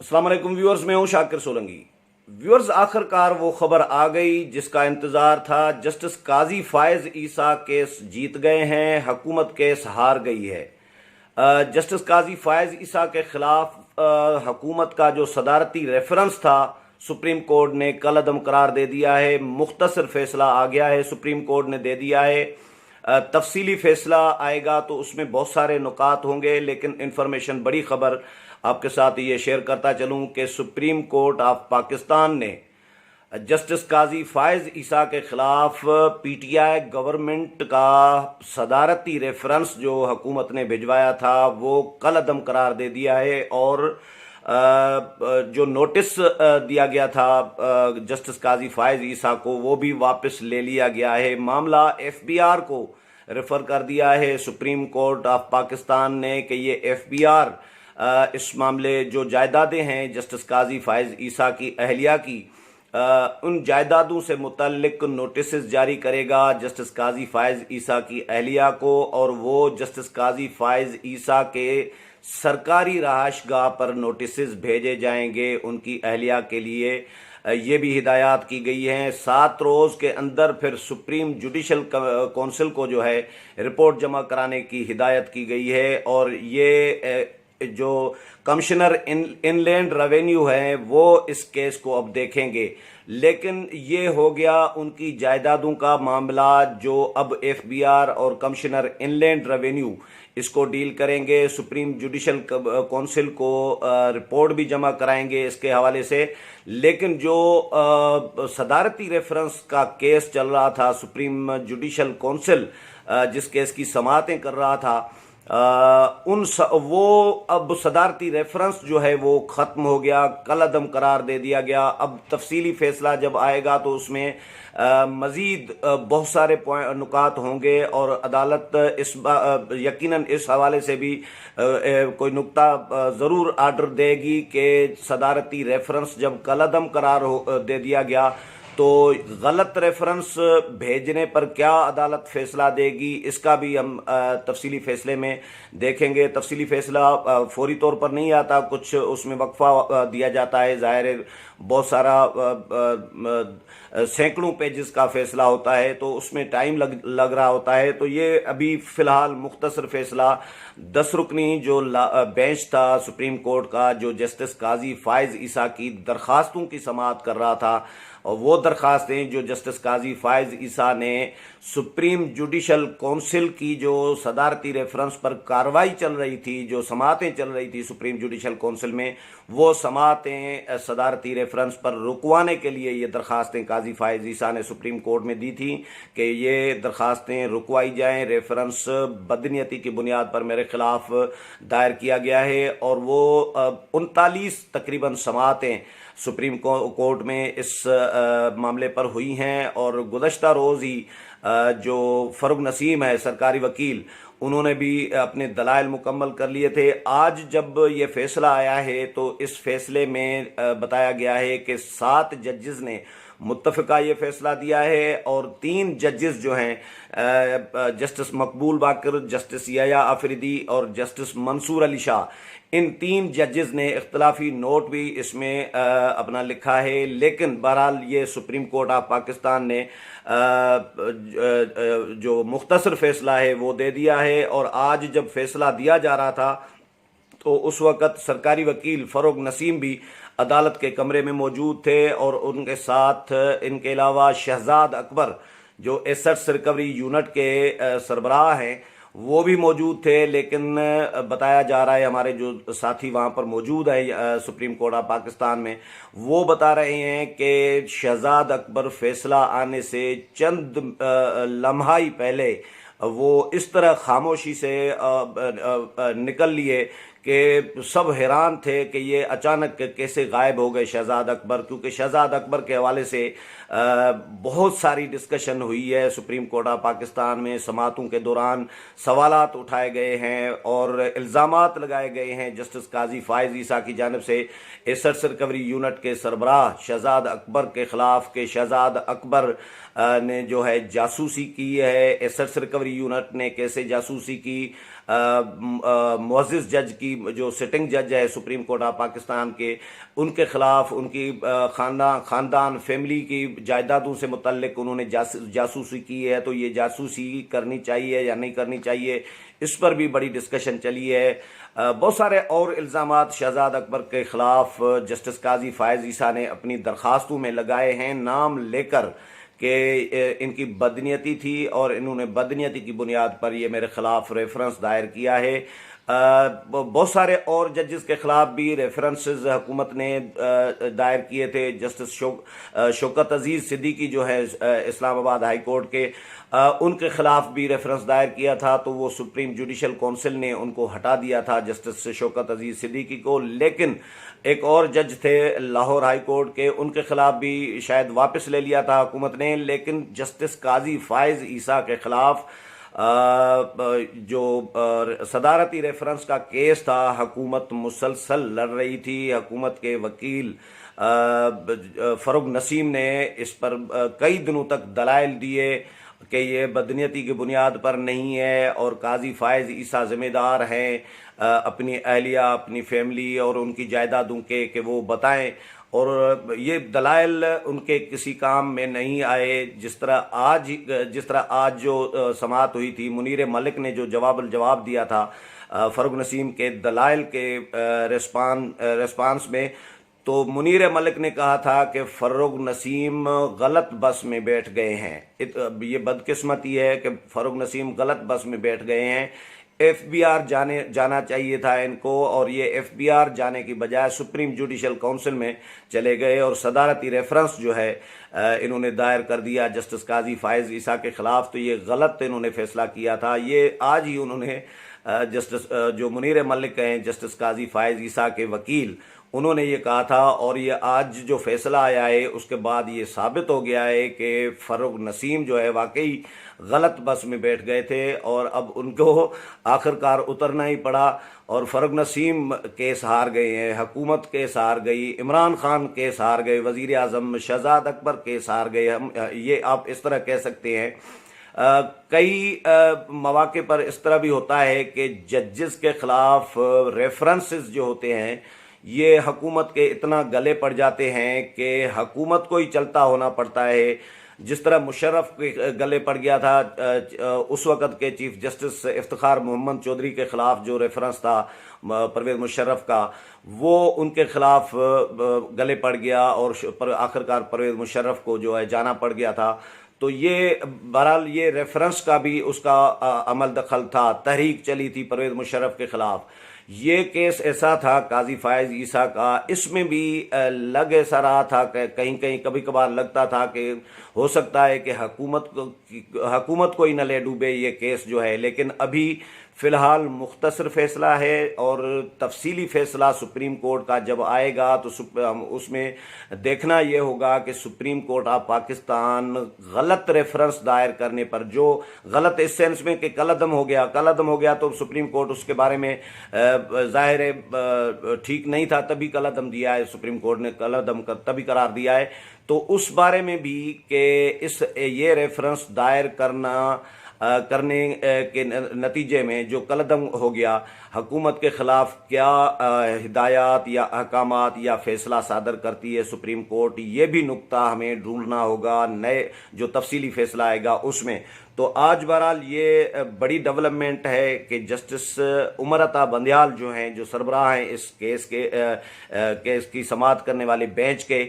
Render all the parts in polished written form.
अस्सलाम वालेकुम व्यूअर्स, मैं हूं शाकिर सोलंकी। व्यूअर्स, आखिरकार वो खबर आ गई जिसका इंतजार था। जस्टिस काजी फायज ईसा केस जीत गए हैं, हुकूमत केस हार गई है। जस्टिस काजी फायज ईसा के खिलाफ हुकूमत का जो सदारती रेफरेंस था, सुप्रीम कोर्ट ने कल अदम करार दे दिया है। मुख्तसर फैसला आ गया है, सुप्रीम कोर्ट ने दे दिया है। तफसीली फैसला आएगा तो उसमें बहुत सारे नुकात होंगे, लेकिन इंफॉर्मेशन बड़ी खबर आपके साथ ये शेयर करता चलूं कि सुप्रीम कोर्ट ऑफ पाकिस्तान ने जस्टिस काजी फायज ईसा के खिलाफ पीटीआई गवर्नमेंट का सदारती रेफरेंस जो हुकूमत ने भिजवाया था वो कल अदम करार दे दिया है। और जो नोटिस दिया गया था जस्टिस काजी फायज ईसा को, वो भी वापस ले लिया गया है। मामला एफबीआर को रेफर कर दिया है सुप्रीम कोर्ट ऑफ पाकिस्तान ने कि ये एफबीआर इस मामले जो जायदादें हैं जस्टिस काजी फायज ईसा की अहलिया की, उन जायदादों से मुतल्लिक नोटिस जारी करेगा जस्टिस काजी फायज ईसा की अहलिया को, और वो जस्टिस काजी फायज ईसा के सरकारी रहायशगाह पर नोटिस भेजे जाएंगे उनकी अहलिया के लिए। ये भी हिदायत की गई हैं। 7 रोज़ के अंदर फिर सुप्रीम जुडिशल काउंसिल को जो है रिपोर्ट जमा कराने की हिदायत की गई है। और ये जो कमिश्नर इनलैंड रेवेन्यू है वो इस केस को अब देखेंगे। लेकिन ये हो गया उनकी जायदादों का मामला जो अब एफबीआर और कमिश्नर इनलैंड रेवेन्यू इसको डील करेंगे। सुप्रीम जुडिशल काउंसिल को रिपोर्ट भी जमा कराएंगे इसके हवाले से। लेकिन जो सदारती रेफरेंस का केस चल रहा था, सुप्रीम जुडिशल काउंसिल जिस केस की समाअतें कर रहा था, वो अब सदारती रेफरेंस जो है वो ख़त्म हो गया, कल अदम करार दे दिया गया। अब तफसीली फैसला जब आएगा तो उसमें मज़ीद बहुत सारे नुकात होंगे और अदालत यकीनन इस हवाले से भी कोई नुक्ता ज़रूर आर्डर देगी कि सदारती रेफरेंस जब कल अदम करार दे दिया गया तो गलत रेफरेंस भेजने पर क्या अदालत फैसला देगी, इसका भी हम तफसीली फैसले में देखेंगे। तफसीली फैसला फौरी तौर पर नहीं आता, कुछ उसमें वक्फा दिया जाता है। ज़ाहिर है बहुत सारा सैकड़ों पेजेस का फैसला होता है तो उसमें टाइम लग रहा होता है। तो ये अभी फ़िलहाल मुख्तसर फैसला 10 रुकनी जो बेंच था सुप्रीम कोर्ट का, जो जस्टिस काजी फायज ईसा की दरख्वास्तों की समाअत कर रहा था, और वो दरख्वास्तें जो जस्टिस काजी फायज ईसा ने सुप्रीम जुडिशल काउंसिल की जो सदारती रेफरेंस पर कार्रवाई चल रही थी, जो समाअतें चल रही थी सुप्रीम जुडिशल काउंसिल में, वो समाअतें सदारती रेफरेंस पर रुकवाने के लिए ये दरख्वास्तें काजी फायज ईसा ने सुप्रीम कोर्ट में दी थी कि ये दरख्वास्तें रुकवाई जाएं। रेफरेंस बदनीयती की बुनियाद पर मेरे खिलाफ दायर किया गया है। और वो 39 तकरीबन समाअतें सुप्रीम कोर्ट में इस मामले पर हुई हैं। और गुज़श्ता रोज़ ही जो फरुग नसीम है सरकारी वकील, उन्होंने भी अपने दलाइल मुकम्मल कर लिए थे। आज जब ये फैसला आया है तो इस फैसले में बताया गया है कि 7 जजेस ने मुत्तफ़िका ये फैसला दिया है और 3 जजेस जो हैं जस्टिस मकबूल बाकर, जस्टिस याया आफरीदी और जस्टिस मंसूर अली शाह, इन 3 जजेस ने इख्तलाफी नोट भी इसमें अपना लिखा है। लेकिन बहरहाल ये सुप्रीम कोर्ट ऑफ पाकिस्तान ने जो मुख्तसर फैसला है वो दे दिया है। और आज जब फैसला दिया जा रहा था तो उस वक़्त सरकारी वकील फरुग नसीम भी अदालत के कमरे में मौजूद थे और उनके साथ इनके अलावा शहजाद अकबर जो एसेट्स रिकवरी यूनिट के सरबराह हैं वो भी मौजूद थे। लेकिन बताया जा रहा है, हमारे जो साथी वहाँ पर मौजूद हैं सुप्रीम कोर्ट ऑफ पाकिस्तान में, वो बता रहे हैं कि शहजाद अकबर फैसला आने से चंद लम्हा ही पहले वो इस तरह खामोशी से निकल लिए कि सब हैरान थे कि ये अचानक कैसे गायब हो गए शहजाद अकबर। क्योंकि शहजाद अकबर के हवाले से बहुत सारी डिस्कशन हुई है सुप्रीम कोर्ट ऑफ पाकिस्तान में। समाअतों के दौरान सवालात उठाए गए हैं और इल्ज़ामात लगाए गए हैं जस्टिस काजी फायज ईसा की जानिब से एसेट्स रिकवरी यूनिट के सरबराह शहजाद अकबर के खिलाफ के शहजाद अकबर ने जो है जासूसी की है। एसेट्स रिकवरी यूनिट ने कैसे जासूसी की, मुअज़्ज़िज़ जज की जो सिटिंग जज है सुप्रीम कोर्ट ऑफ पाकिस्तान के, उनके ख़िलाफ़ उनकी ख़ानदान फैमिली की जायदादों से मुतल्लिक उन्होंने जासूसी की है, तो ये जासूसी करनी चाहिए या नहीं करनी चाहिए, इस पर भी बड़ी डिस्कशन चली है। बहुत सारे और इल्ज़ामात शहजाद अकबर के ख़िलाफ़ जस्टिस काजी फ़ायज़ ईसा ने अपनी दरख्वास्तों में लगाए हैं, नाम लेकर कि इनकी बदनीयती थी और इन्होंने बदनीयती की बुनियाद पर ये मेरे ख़िलाफ़ रेफरेंस दायर किया है। बहुत सारे और जजेस के ख़िलाफ़ भी रेफरेंसेस हुकूमत ने दायर किए थे। जस्टिस शौकत अजीज़ सिद्दीकी जो है इस्लामाबाद हाई कोर्ट के, उनके ख़िलाफ़ भी रेफरेंस दायर किया था, तो वो सुप्रीम जुडिशल काउंसिल ने उनको हटा दिया था जस्टिस शौकत अजीज़ सिद्दीकी को। लेकिन एक और जज थे लाहौर हाई कोर्ट के, उनके ख़िलाफ़ भी शायद वापस ले लिया था हुकूमत ने। लेकिन जस्टिस काजी फ़ायज़ ईसा के ख़िलाफ़ जो सदारती रेफरेंस का केस था, हुकूमत मुसलसल लड़ रही थी। हुकूमत के वकील फ़र्रुख नसीम ने इस पर कई दिनों तक दलाइल दिए कि ये बदनीयती की बुनियाद पर नहीं है और काजी फ़ायज़ ईसा ज़िम्मेदार हैं अपनी अहलिया, अपनी फैमिली और उनकी जायदादों के, कि वो बताएं, और ये दलाइल उनके किसी काम में नहीं आए। जिस तरह आज जो समाअत हुई थी, मुनीर मलिक ने जो जवाब दिया था फ़र्रुख नसीम के दलाइल के रिस्पांस में, तो मुनीर मलिक ने कहा था कि फ़र्रुख नसीम गलत बस में बैठ गए हैं। ये बदकिस्मती है कि फ़र्रुख नसीम गलत बस में बैठ गए हैं। FBR जाना चाहिए था इनको, और ये FBR जाने की बजाय सुप्रीम जुडिशल काउंसिल में चले गए और सदारती रेफरेंस जो है इन्होंने दायर कर दिया जस्टिस काजी फ़ायज़ ईसा के ख़िलाफ़। तो ये गलत इन्होंने फैसला किया था। ये आज ही उन्होंने जस्टिस जो मुनीर मलिक हैं, जस्टिस काजी फ़ायज़ ईसा के वकील, उन्होंने ये कहा था, और ये आज जो फैसला आया है उसके बाद ये साबित हो गया है कि फ़र्रुख नसीम जो है वाकई गलत बस में बैठ गए थे और अब उनको आखिरकार उतरना ही पड़ा। और फ़र्रुख नसीम केस हार गए हैं, हुकूमत केस हार गई, इमरान खान केस हार गए, वज़ीर आज़म शहजाद अकबर केस हार गए। हम ये आप इस तरह कह सकते हैं। कई मौके पर इस तरह भी होता है कि जजेस के ख़िलाफ़ रेफरेंसेस जो होते हैं ये हुकूमत के इतना गले पड़ जाते हैं कि हुकूमत को ही चलता होना पड़ता है। जिस तरह मुशर्रफ के गले पड़ गया था उस वक़्त के चीफ जस्टिस इफ्तिखार मोहम्मद चौधरी के ख़िलाफ़ जो रेफरेंस था परवेज़ मुशर्रफ का, वो उनके ख़िलाफ़ गले पड़ गया और आखिरकार परवेज़ मुशर्रफ को जो है जाना पड़ गया था। तो ये बहरहाल ये रेफरेंस का भी उसका अमल दखल था, तहरीक चली थी परवेज़ मुशर्रफ के ख़िलाफ़। ये केस ऐसा था काजी फ़ायज़ ईसा का, इसमें भी लग ऐसा रहा था कि कहीं कहीं कभी कभार लगता था कि हो सकता है कि हुकूमत को ही न ले डूबे ये केस जो है। लेकिन अभी फ़िलहाल मुख्तसर फ़ैसला है और तफसीली फ़ैसला सुप्रीम कोर्ट का जब आएगा तो उसमें देखना ये होगा कि सुप्रीम कोर्ट ऑफ पाकिस्तान गलत रेफरेंस दायर करने पर, जो गलत इस सेंस में कि कलअदम हो गया तो सुप्रीम कोर्ट उसके बारे में ज़ाहिर है ठीक नहीं था, तभी कलअदम दिया है, सुप्रीम कोर्ट ने कलअदम तभी करार दिया है। तो उस बारे में भी कि ये रेफरेंस दायर करने के नतीजे में जो कलअदम हो गया, हुकूमत के ख़िलाफ़ क्या हिदायत या अहकामात या फ़ैसला सादर करती है सुप्रीम कोर्ट, ये भी नुक्ता हमें ढूंढना होगा नए जो तफसीली फ़ैसला आएगा उसमें। तो आज बहरहाल ये बड़ी डेवलपमेंट है कि जस्टिस उमर अता बंदियाल जो हैं, जो सरबराह हैं इस केस की समाअत करने वाले बेंच के,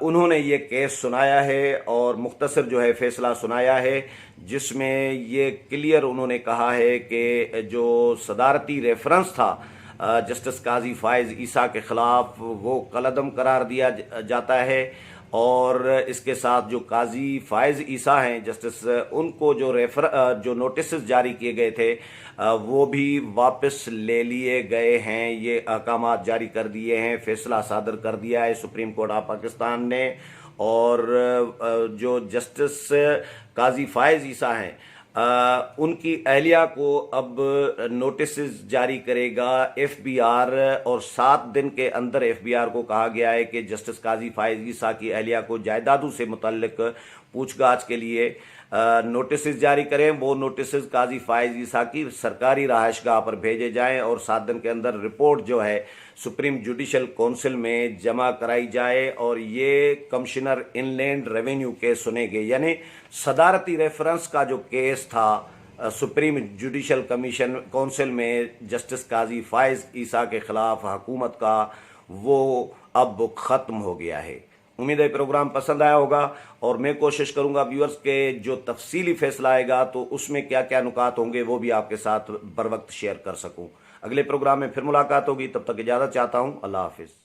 उन्होंने ये केस सुनाया है और मुख्तसर जो है फ़ैसला सुनाया है, जिसमें ये क्लियर उन्होंने कहा है कि जो सदारती रेफरेंस था जस्टिस काजी फ़ायज़ ईसा के ख़िलाफ़ वो कलअदम करार दिया जाता है। और इसके साथ जो काजी फ़ायज़ ईसा हैं जस्टिस, उनको जो नोटिस जारी किए गए थे वो भी वापस ले लिए गए हैं। ये अहकामात जारी कर दिए हैं, फ़ैसला सादर कर दिया है सुप्रीम कोर्ट ऑफ पाकिस्तान ने। और जो जस्टिस काजी फ़ायज़ ईसा हैं ان کی اہلیہ کو اب نوٹسز جاری کرے گا FBR، اور 7 دن کے اندر FBR کو کہا گیا ہے کہ جسٹس قاضی فائز عیسیٰ کی اہلیہ کو جائیدادوں سے متعلق پوچھ گاچھ کے لیے نوٹسز جاری کریں۔ وہ نوٹسز قاضی فائز عیسیٰ کی سرکاری رہائش گاہ پر بھیجے جائیں اور 7 دن کے اندر رپورٹ جو ہے سپریم جوڈیشل کونسل میں جمع کرائی جائے، اور یہ کمشنر ان لینڈ ریونیو کیس سنے گے، یعنی صدارتی ریفرنس کا جو کیس تھا سپریم جوڈیشل کمیشن کونسل میں جسٹس قاضی فائز عیسیٰ کے خلاف حکومت کا، وہ اب ختم ہو گیا ہے۔ امید ہے پروگرام پسند آیا ہوگا، اور میں کوشش کروں گا ویورز کے جو تفصیلی فیصلہ آئے گا تو اس میں کیا کیا نکات ہوں گے وہ بھی آپ کے ساتھ بر وقت شیئر کر سکوں۔ اگلے پروگرام میں پھر ملاقات ہوگی، تب تک اجازت چاہتا ہوں۔ اللہ حافظ۔